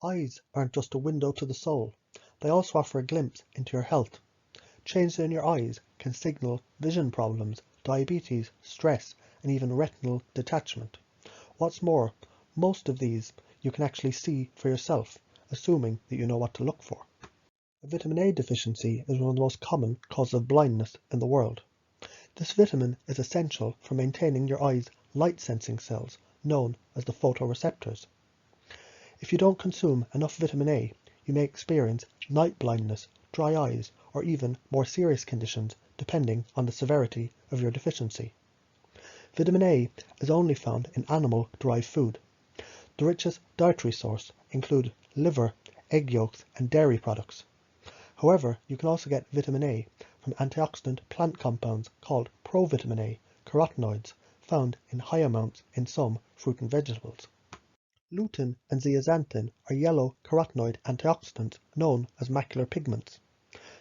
Eyes aren't just a window to the soul, they also offer a glimpse into your health. Changes in your eyes can signal vision problems, diabetes, stress, and even retinal detachment. What's more, most of these you can actually see for yourself, assuming that you know what to look for. A vitamin A deficiency is one of the most common causes of blindness in the world. This vitamin is essential for maintaining your eye's light-sensing cells, known as the photoreceptors. If you don't consume enough vitamin A, you may experience night blindness, dry eyes, or even more serious conditions depending on the severity of your deficiency. Vitamin A is only found in animal-derived food. The richest dietary source include liver, egg yolks, and dairy products. However, you can also get vitamin A from antioxidant plant compounds called provitamin A carotenoids, found in high amounts in some fruit and vegetables. Lutein and zeaxanthin are yellow carotenoid antioxidants known as macular pigments.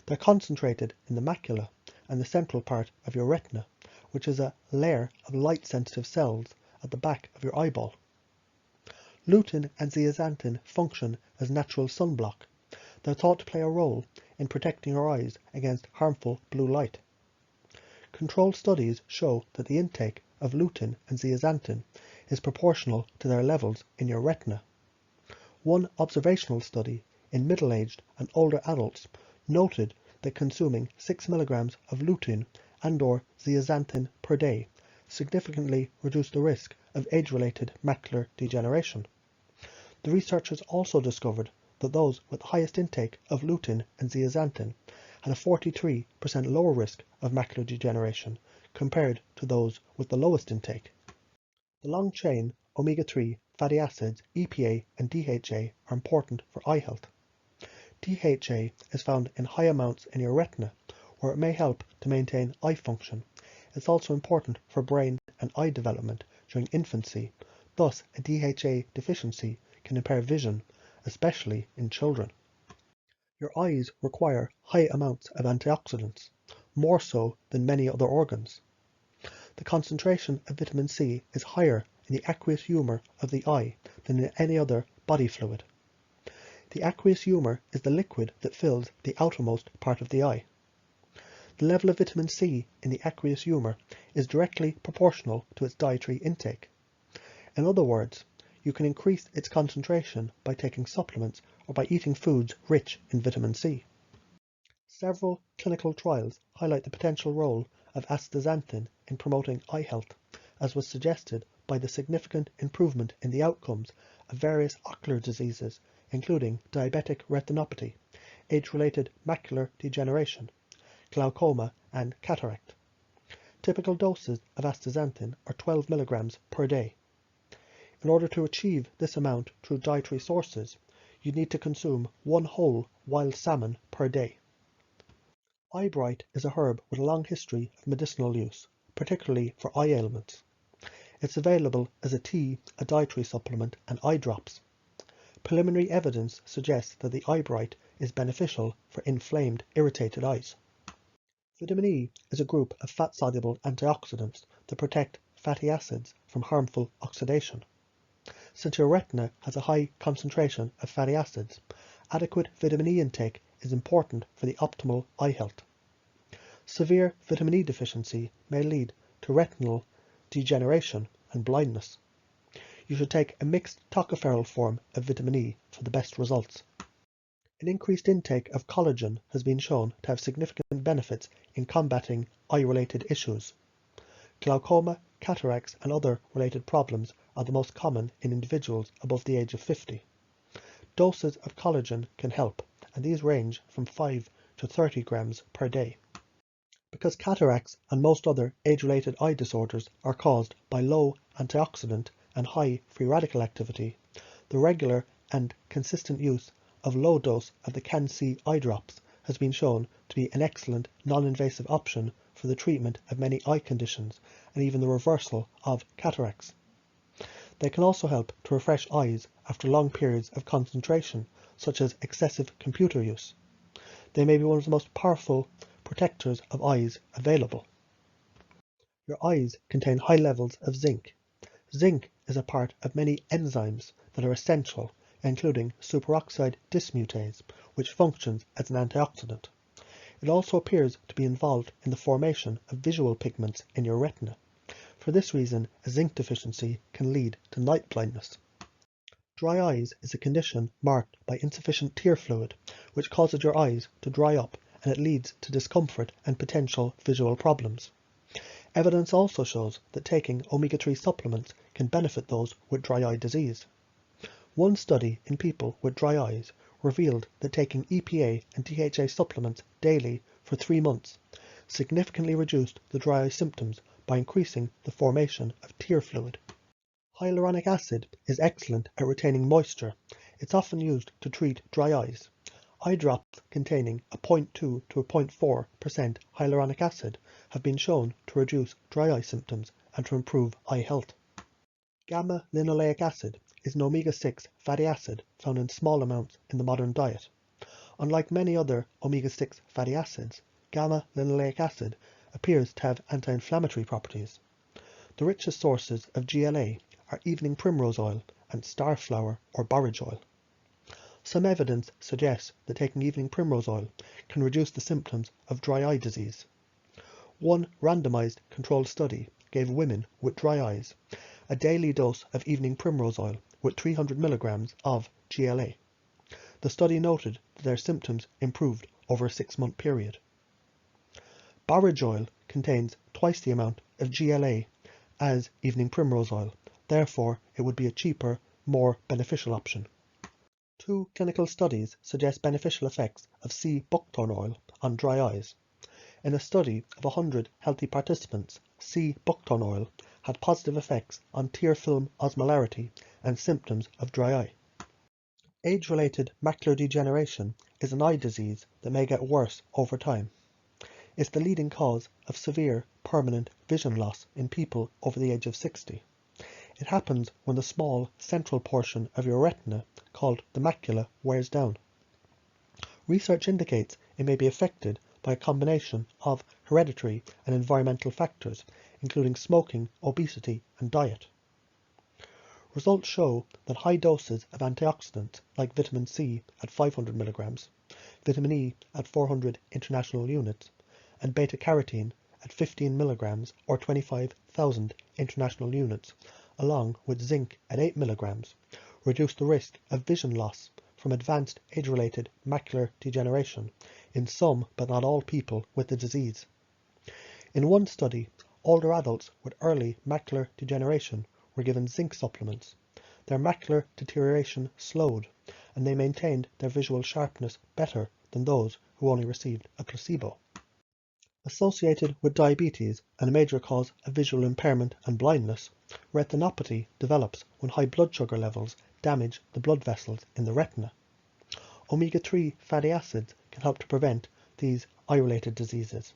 They're concentrated in the macula and the central part of your retina, which is a layer of light-sensitive cells at the back of your eyeball. Lutein and zeaxanthin function as natural sunblock. They're thought to play a role in protecting your eyes against harmful blue light. Controlled studies show that the intake of lutein and zeaxanthin is proportional to their levels in your retina. One observational study in middle-aged and older adults noted that consuming 6 mg of lutein and/or zeaxanthin per day significantly reduced the risk of age-related macular degeneration. The researchers also discovered that those with the highest intake of lutein and zeaxanthin had a 43% lower risk of macular degeneration compared to those with the lowest intake. The long-chain omega-3 fatty acids EPA and DHA are important for eye health. DHA is found in high amounts in your retina, where it may help to maintain eye function. It's also important for brain and eye development during infancy, thus a DHA deficiency can impair vision, especially in children. Your eyes require high amounts of antioxidants, more so than many other organs. The concentration of vitamin C is higher in the aqueous humor of the eye than in any other body fluid. The aqueous humor is the liquid that fills the outermost part of the eye. The level of vitamin C in the aqueous humor is directly proportional to its dietary intake. In other words, you can increase its concentration by taking supplements or by eating foods rich in vitamin C. Several clinical trials highlight the potential role of astaxanthin in promoting eye health, as was suggested by the significant improvement in the outcomes of various ocular diseases, including diabetic retinopathy, age-related macular degeneration, glaucoma, and cataract. Typical doses of astaxanthin are 12 mg per day. In order to achieve this amount through dietary sources, you need to consume 1 whole wild salmon per day. Eyebright is a herb with a long history of medicinal use, particularly for eye ailments. It's available as a tea, a dietary supplement, and eye drops. Preliminary evidence suggests that the eyebright is beneficial for inflamed, irritated eyes. Vitamin E is a group of fat-soluble antioxidants that protect fatty acids from harmful oxidation. Since your retina has a high concentration of fatty acids, adequate vitamin E intake is important for the optimal eye health. Severe vitamin E deficiency may lead to retinal degeneration and blindness. You should take a mixed tocopherol form of vitamin E for the best results. An increased intake of collagen has been shown to have significant benefits in combating eye-related issues. Glaucoma, cataracts, and other related problems are the most common in individuals above the age of 50. Doses of collagen can help, and these range from 5 to 30 grams per day. Because cataracts and most other age-related eye disorders are caused by low antioxidant and high free radical activity, the regular and consistent use of low dose of the Can-C eye drops has been shown to be an excellent non-invasive option for the treatment of many eye conditions and even the reversal of cataracts. They can also help to refresh eyes after long periods of concentration, such as excessive computer use. They may be one of the most powerful protectors of eyes available. Your eyes contain high levels of zinc. Zinc is a part of many enzymes that are essential including superoxide dismutase, which functions as an antioxidant. It also appears to be involved in the formation of visual pigments in your retina. For this reason, a zinc deficiency can lead to night blindness. Dry eyes is a condition marked by insufficient tear fluid, which causes your eyes to dry up, and it leads to discomfort and potential visual problems. Evidence also shows that taking omega-3 supplements can benefit those with dry eye disease. One study in people with dry eyes revealed that taking EPA and DHA supplements daily for 3 months significantly reduced the dry eye symptoms by increasing the formation of tear fluid. Hyaluronic acid is excellent at retaining moisture. It's often used to treat dry eyes. Eye drops containing a 0.2 to a 0.4% hyaluronic acid have been shown to reduce dry eye symptoms and to improve eye health. Gamma-linoleic acid is an omega-6 fatty acid found in small amounts in the modern diet. Unlike many other omega-6 fatty acids, gamma-linoleic acid appears to have anti-inflammatory properties. The richest sources of GLA are evening primrose oil and starflower or borage oil. Some evidence suggests that taking evening primrose oil can reduce the symptoms of dry eye disease. One randomized controlled study gave women with dry eyes a daily dose of evening primrose oil with 300 milligrams of GLA. The study noted that their symptoms improved over a 6-month period. Borage oil contains twice the amount of GLA as evening primrose oil, therefore it would be a cheaper, more beneficial option. 2 clinical studies suggest beneficial effects of sea buckthorn oil on dry eyes. In a study of 100 healthy participants, sea buckthorn oil had positive effects on tear film osmolarity and symptoms of dry eye. Age-related macular degeneration is an eye disease that may get worse over time. It's the leading cause of severe, permanent vision loss in people over the age of 60. It happens when the small central portion of your retina, called the macula, wears down. Research indicates it may be affected by a combination of hereditary and environmental factors, including smoking, obesity, and diet. Results show that high doses of antioxidants like vitamin C at 500 milligrams, vitamin E at 400 international units, and beta-carotene at 15 milligrams or 25,000 international units, along with zinc at 8 milligrams, reduce the risk of vision loss from advanced age-related macular degeneration in some but not all people with the disease. In one study, older adults with early macular degeneration were given zinc supplements. Their macular deterioration slowed, and they maintained their visual sharpness better than those who only received a placebo. Associated with diabetes and a major cause of visual impairment and blindness, retinopathy develops when high blood sugar levels damage the blood vessels in the retina. Omega-3 fatty acids can help to prevent these eye-related diseases.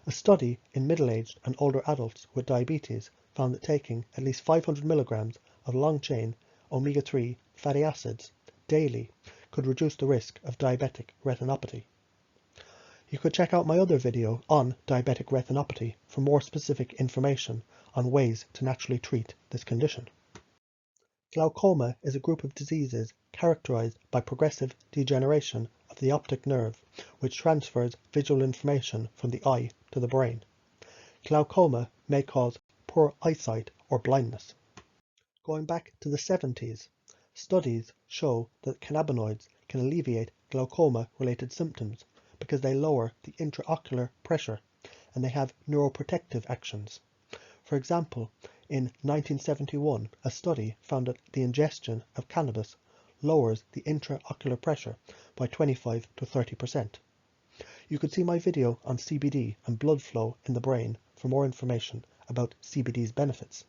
A study in middle-aged and older adults with diabetes found that taking at least 500 milligrams of long-chain omega-3 fatty acids daily could reduce the risk of diabetic retinopathy. You could check out my other video on diabetic retinopathy for more specific information on ways to naturally treat this condition. Glaucoma is a group of diseases characterized by progressive degeneration of the optic nerve, which transfers visual information from the eye to the brain. Glaucoma may cause poor eyesight or blindness. Going back to the 70s, studies show that cannabinoids can alleviate glaucoma-related symptoms because they lower the intraocular pressure and they have neuroprotective actions. For example, in 1971, a study found that the ingestion of cannabis lowers the intraocular pressure by 25 to 30%. You could see my video on CBD and blood flow in the brain for more information about CBD's benefits.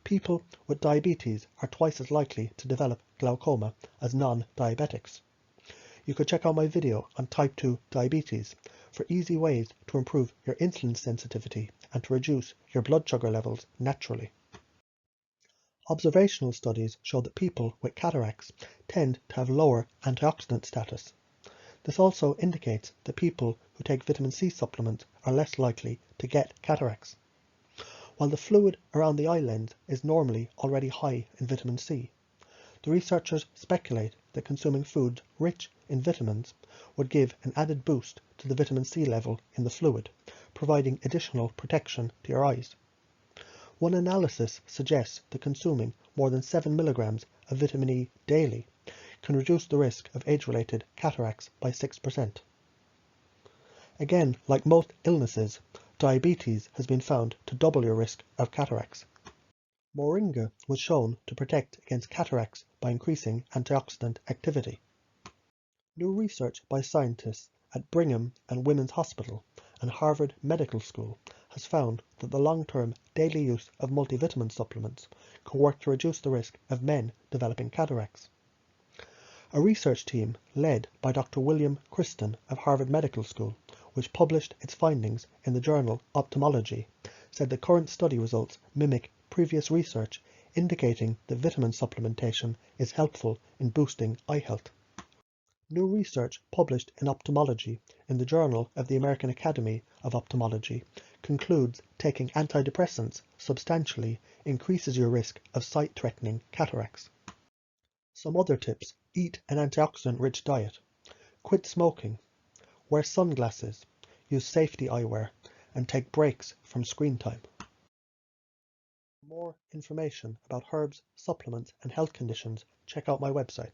People with diabetes are twice as likely to develop glaucoma as non-diabetics. You could check out my video on type 2 diabetes for easy ways to improve your insulin sensitivity and to reduce your blood sugar levels naturally. Observational studies show that people with cataracts tend to have lower antioxidant status. This also indicates that people who take vitamin C supplements are less likely to get cataracts. While the fluid around the eye lens is normally already high in vitamin C, The researchers speculate that consuming foods rich in vitamins would give an added boost to the vitamin C level in the fluid, providing additional protection to your eyes. One analysis suggests that consuming more than 7 milligrams of vitamin E daily can reduce the risk of age-related cataracts by 6%. Again, like most illnesses, diabetes has been found to double your risk of cataracts. Moringa was shown to protect against cataracts by increasing antioxidant activity. New research by scientists at Brigham and Women's Hospital and Harvard Medical School has found that the long-term daily use of multivitamin supplements can work to reduce the risk of men developing cataracts. A research team led by Dr. William Kristen of Harvard Medical School, which published its findings in the journal Ophthalmology, said the current study results mimic previous research indicating that vitamin supplementation is helpful in boosting eye health. New research published in Ophthalmology in the Journal of the American Academy of Ophthalmology concludes taking antidepressants substantially increases your risk of sight-threatening cataracts. Some other tips: eat an antioxidant-rich diet, quit smoking, wear sunglasses, use safety eyewear, and take breaks from screen time. For more information about herbs, supplements, and health conditions, check out my website.